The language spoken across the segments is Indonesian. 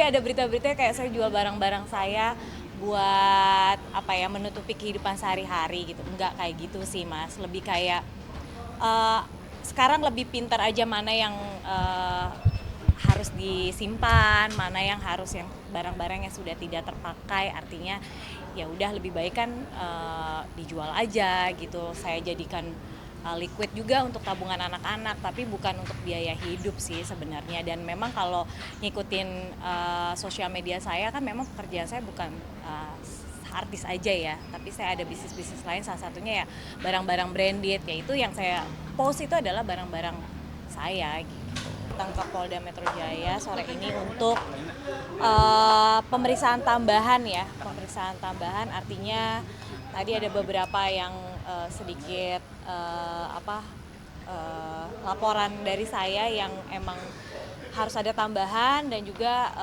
Ada berita-berita kayak saya jual barang-barang saya buat apa ya, menutupi kehidupan sehari-hari gitu. Enggak kayak gitu sih Mas, lebih kayak eh, sekarang lebih pintar aja mana yang harus disimpan, mana yang harus yang barang-barang yang sudah tidak terpakai. Artinya ya udah lebih baik kan dijual aja gitu. Saya jadikan liquid juga untuk tabungan anak-anak, tapi bukan untuk biaya hidup sih sebenarnya. Dan memang kalau ngikutin sosial media saya kan memang pekerjaan saya bukan artis aja ya, tapi saya ada bisnis-bisnis lain, salah satunya ya barang-barang branded, yaitu yang saya post itu adalah barang-barang saya gitu. Datang ke Polda Metro Jaya sore ini untuk pemeriksaan tambahan ya, pemeriksaan tambahan artinya tadi ada beberapa yang sedikit laporan dari saya yang emang harus ada tambahan, dan juga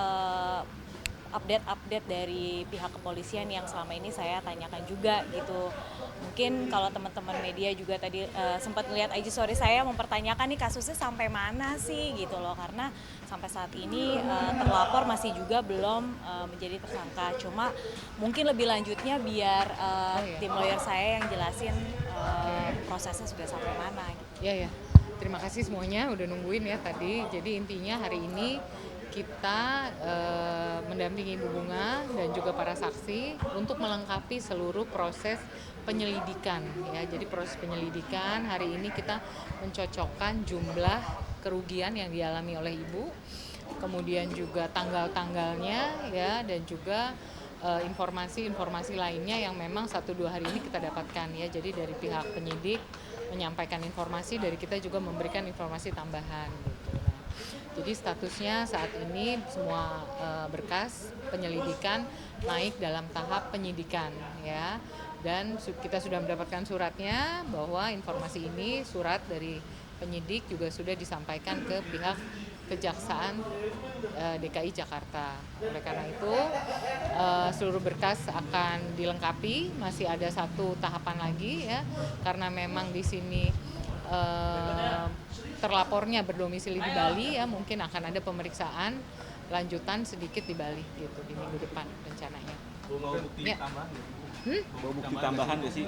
update-update dari pihak kepolisian yang selama ini saya tanyakan juga gitu. Mungkin kalau teman-teman media juga tadi sempat melihat IG story saya mempertanyakan nih kasusnya sampai mana sih gitu loh, karena sampai saat ini terlapor masih juga belum menjadi tersangka. Cuma mungkin lebih lanjutnya biar tim lawyer saya yang jelasin prosesnya sudah sampai mana gitu. Iya ya. Terima kasih semuanya udah nungguin ya tadi. Jadi intinya hari ini kita mendampingi Bu Bunga dan juga para saksi untuk melengkapi seluruh proses penyelidikan ya. Jadi proses penyelidikan hari ini kita mencocokkan jumlah kerugian yang dialami oleh Ibu, kemudian juga tanggal-tanggalnya ya, dan juga informasi-informasi lainnya yang memang 1-2 hari ini kita dapatkan ya. Jadi dari pihak penyidik menyampaikan informasi, dari kita juga memberikan informasi tambahan gitu. Nah, jadi statusnya saat ini semua berkas penyelidikan naik dalam tahap penyidikan ya. Dan kita sudah mendapatkan suratnya bahwa informasi ini, surat dari penyidik juga sudah disampaikan ke pihak Kejaksaan DKI Jakarta. Oleh karena itu seluruh berkas akan dilengkapi, masih ada satu tahapan lagi ya, karena memang di sini terlapornya berdomisili di Bali ya, mungkin akan ada pemeriksaan lanjutan sedikit di Bali gitu di minggu depan rencananya. Mau bukti Ya. tambahan nggak? Mau bukti tambahan nggak sih?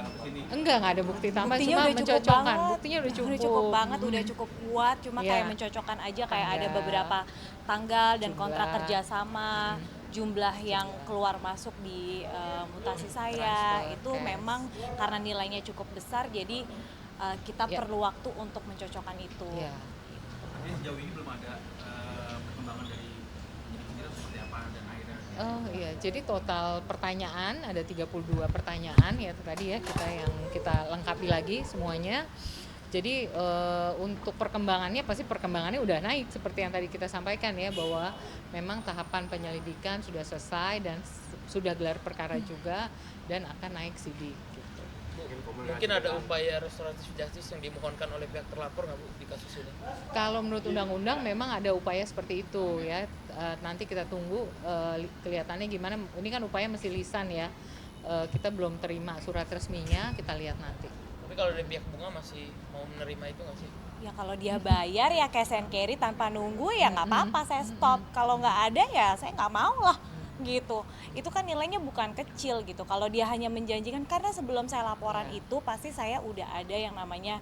Enggak ada bukti tambah, Buktinya cuma udah cukup mencocokkan. banget. Buktinya udah cukup. Udah cukup banget, udah cukup kuat. Cuma Iya. kayak mencocokkan aja, kayak ada Tanggal. beberapa tanggal dan Jumlah. kontrak kerjasama, jumlah yang keluar masuk di mutasi saya. Transfer, Itu cash. memang karena nilainya cukup besar, jadi kita Ya. perlu waktu untuk mencocokkan itu. Ya. Tapi sejauh ini belum ada perkembangan dari penyidik seperti apa dan akhirnya. Oh iya, jadi total pertanyaan ada 32 pertanyaan ya tadi ya, kita lengkapi lagi semuanya. Jadi untuk perkembangannya pasti perkembangannya udah naik seperti yang tadi kita sampaikan ya, bahwa memang tahapan penyelidikan sudah selesai dan sudah gelar perkara juga dan akan naik sidik gitu. Mungkin ada upaya restoratif justice yang dimohonkan oleh pihak terlapor nggak Bu di kasus ini? Kalau menurut undang-undang memang ada upaya seperti itu ya. Nanti kita tunggu kelihatannya gimana. Ini kan upaya masih lisan ya. Kita belum terima surat resminya, kita lihat nanti. Tapi kalau dari pihak Bunga masih mau menerima itu nggak sih? Ya kalau dia bayar ya cash and carry tanpa nunggu ya nggak apa-apa, saya stop. Kalau nggak ada ya saya nggak mau lah gitu. Itu kan nilainya bukan kecil gitu. Kalau dia hanya menjanjikan, karena sebelum saya laporan itu pasti saya udah ada yang namanya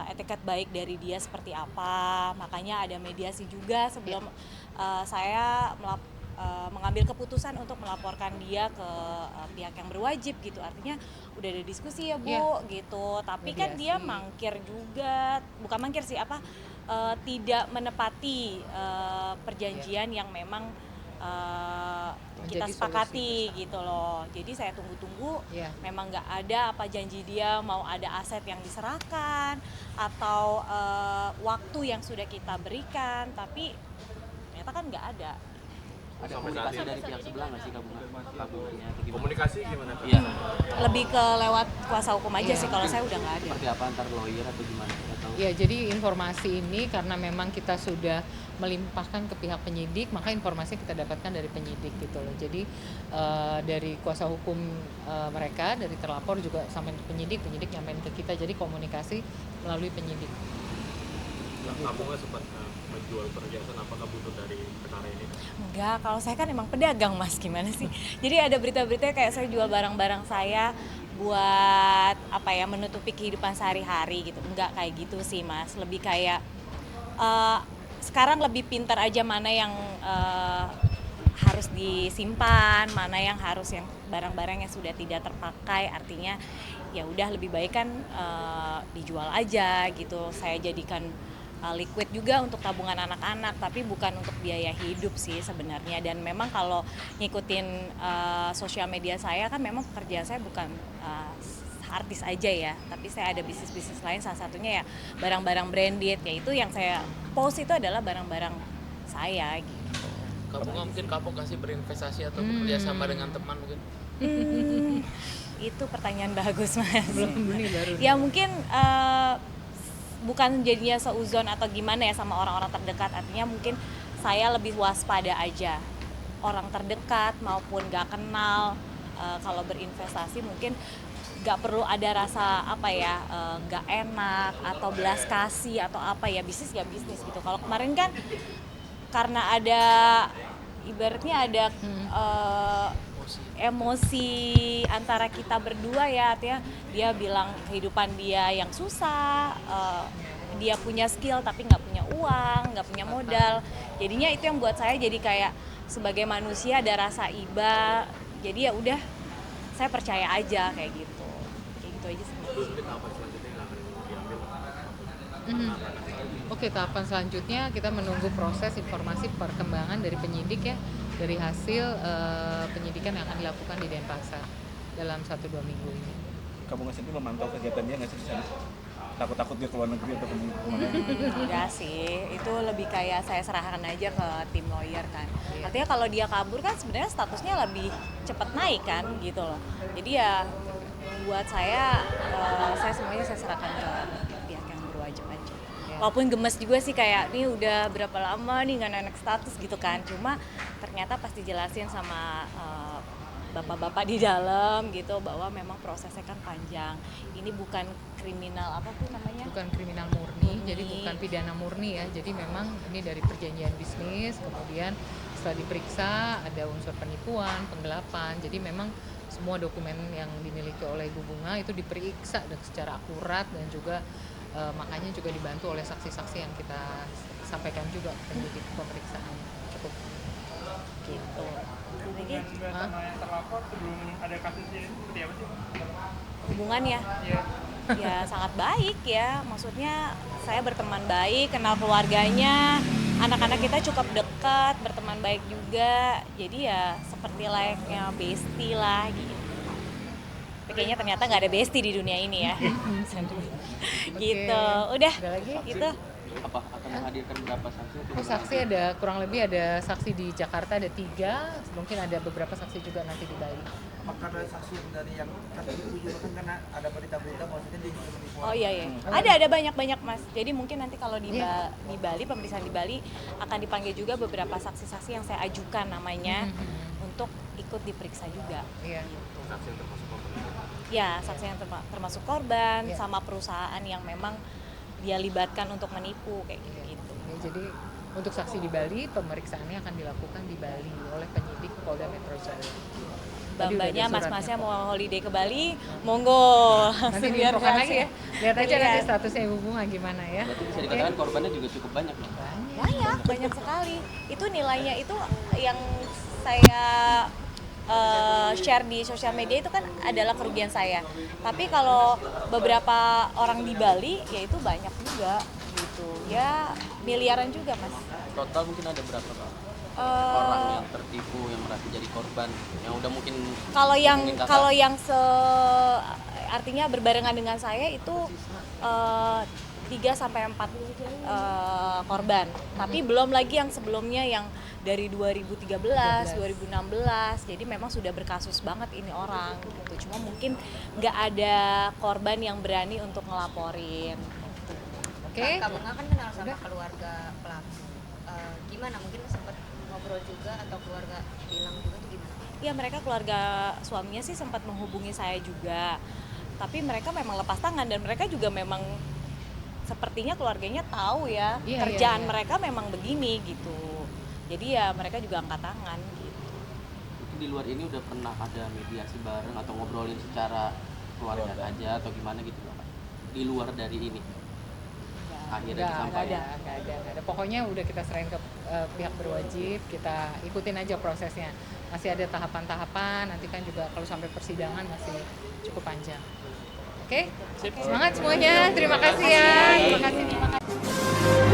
etiket baik dari dia seperti apa. Makanya ada mediasi juga sebelum saya mengambil keputusan untuk melaporkan dia ke pihak yang berwajib gitu. Artinya udah ada diskusi ya Bu gitu. Tapi kan dia Mediasi. mangkir juga, bukan mangkir sih, tidak menepati perjanjian yang memang kita Menjadi sepakati gitu loh. Jadi saya tunggu-tunggu, Ya. memang nggak ada apa janji dia mau ada aset yang diserahkan atau waktu yang sudah kita berikan, tapi ternyata kan nggak ada. Ada komunikasi dari pihak sebelah nggak sih kabungannya atau gimana? Komunikasi gimana? Iya, Lebih ke lewat kuasa hukum aja Iya. sih, kalau saya udah nggak ada. seperti apa antar lawyer atau gimana? Atau Ya, jadi informasi ini karena memang kita sudah melimpahkan ke pihak penyidik, maka informasi kita dapatkan dari penyidik gitu loh. Jadi dari kuasa hukum mereka, dari terlapor juga sampai ke penyidik nyampein ke kita. Jadi komunikasi melalui penyidik. Kamu nggak sempat menjual perhiasan, apakah butuh dari perkara ini? Enggak, kalau saya kan emang pedagang Mas, gimana sih? Jadi ada berita-berita kayak saya jual barang-barang saya buat apa ya, menutupi kehidupan sehari-hari gitu. Enggak kayak gitu sih Mas, lebih kayak eh, sekarang lebih pintar aja mana yang harus disimpan, mana yang harus yang barang-barang yang sudah tidak terpakai, artinya ya udah lebih baik kan dijual aja gitu. Saya jadikan liquid juga untuk tabungan anak-anak, tapi bukan untuk biaya hidup sih sebenarnya. Dan memang kalau ngikutin sosial media saya kan memang pekerjaan saya bukan artis aja ya, tapi saya ada bisnis-bisnis lain, salah satunya ya barang-barang branded, yaitu yang saya post itu adalah barang-barang saya gitu. Kak Bunga mungkin kapok kasih berinvestasi atau bekerja sama dengan teman mungkin? Itu pertanyaan bagus Mas. Belum ini baru. Ya mungkin bukan jadinya seuzon atau gimana ya sama orang-orang terdekat, artinya mungkin saya lebih waspada aja. Orang terdekat maupun gak kenal, kalau berinvestasi mungkin gak perlu ada rasa apa ya, gak enak atau belas kasih atau apa ya, bisnis ya bisnis gitu. Kalau kemarin kan karena ada ibaratnya ada emosi antara kita berdua ya, artinya dia bilang kehidupan dia yang susah, dia punya skill tapi nggak punya uang, nggak punya modal, jadinya itu yang buat saya jadi kayak sebagai manusia ada rasa iba, jadi ya udah saya percaya aja kayak gitu aja sih. Oke, tahapan selanjutnya kita menunggu proses informasi perkembangan dari penyidik ya, dari hasil penyidikan yang akan dilakukan di Denpasar dalam 1-2 minggu ini. Kamu nggak sendiri memantau kegiatan dia nggak sih di sana? Takut-takut dia keluar negeri atau kemana? Enggak sih, itu lebih kayak saya serahkan aja ke tim lawyer kan. Artinya kalau dia kabur kan sebenarnya statusnya lebih cepat naik kan gitu loh. Jadi ya buat saya semuanya saya serahkan ke pihak yang berwajib aja. Walaupun gemes juga sih kayak ini udah berapa lama nih nggak naik status gitu kan. Cuma ternyata pas dijelasin sama bapak-bapak di dalam gitu bahwa memang prosesnya kan panjang. Ini bukan kriminal apa tuh namanya? Bukan kriminal murni, jadi bukan pidana murni ya. Jadi memang ini dari perjanjian bisnis, kemudian setelah diperiksa ada unsur penipuan, penggelapan. Jadi memang semua dokumen yang dimiliki oleh Ibu Bunga itu diperiksa secara akurat dan juga makanya juga dibantu oleh saksi-saksi yang kita sampaikan juga penyidik pemeriksaan. Cukup Gitu. Lagi sama yang terlapor sebelum ada kasusnya ini seperti apa sih? hubungannya? Iya. Ya sangat baik ya, maksudnya saya berteman baik, kenal keluarganya, anak-anak kita cukup dekat, berteman baik juga, jadi ya seperti layaknya bestie lah gitu. Tapi kayaknya ternyata nggak ada bestie di dunia ini ya. Gitu, udah Ada lagi? gitu. Apa akan menghadirkan berapa saksi? Oh, saksi ada kurang lebih ada saksi di Jakarta ada 3, mungkin ada beberapa saksi juga nanti di Bali. Apakah ada saksi dari yang kata Ibu juga kan karena ada berita-berita maksudnya di Oh iya. Ada banyak Mas. Jadi mungkin nanti kalau di Bali, pemeriksaan di Bali akan dipanggil juga beberapa saksi-saksi yang saya ajukan namanya untuk ikut diperiksa juga. Iya. Saksi yang termasuk korban. Ya, saksi yang termasuk korban Iya. sama perusahaan yang memang dia libatkan untuk menipu kayak gitu. Ya, jadi untuk saksi di Bali pemeriksaannya akan dilakukan di Bali oleh penyidik Polda Metro Jaya. Bambanya mas-masnya mau holiday ke Bali, monggo. Nanti Biar diinfokan lagi ya. Lihat aja Iya. nanti statusnya Ibu Bunga gimana ya. Berarti bisa dikatakan korbannya juga cukup banyak loh. Banyak sekali. Itu nilainya itu yang saya share di sosial media itu kan adalah kerugian saya. Tapi kalau beberapa orang di Bali ya itu banyak juga gitu. Ya miliaran juga Mas. Total mungkin ada berapa Pak? Orang yang tertipu, yang merasa jadi korban, yang udah mungkin Kalau yang artinya berbarengan dengan saya itu 3-4 korban. Tapi belum lagi yang sebelumnya yang dari 2013, 2016. Jadi memang sudah berkasus banget ini orang gitu. Cuma mungkin nggak ada korban yang berani untuk ngelaporin. Oke. Kak Bunga kan kenal sama keluarga pelaku. Gimana? Mungkin sempat ngobrol juga atau keluarga bilang juga tuh gimana? Ya mereka keluarga suaminya sih sempat menghubungi saya juga. Tapi mereka memang lepas tangan dan mereka juga memang sepertinya keluarganya tahu ya Iya, kerjaan iya. mereka memang begini gitu. Jadi ya mereka juga angkat tangan gitu. Itu di luar ini udah pernah ada mediasi bareng atau ngobrolin secara keluarga aja atau gimana gitu Pak? Di luar dari ini akhirnya disampaikan. Nggak ada. Pokoknya udah kita serahin ke pihak berwajib, kita ikutin aja prosesnya. Masih ada tahapan-tahapan, nanti kan juga kalau sampai persidangan masih cukup panjang. Oke? Semangat semuanya, terima kasih ya. Terima kasih.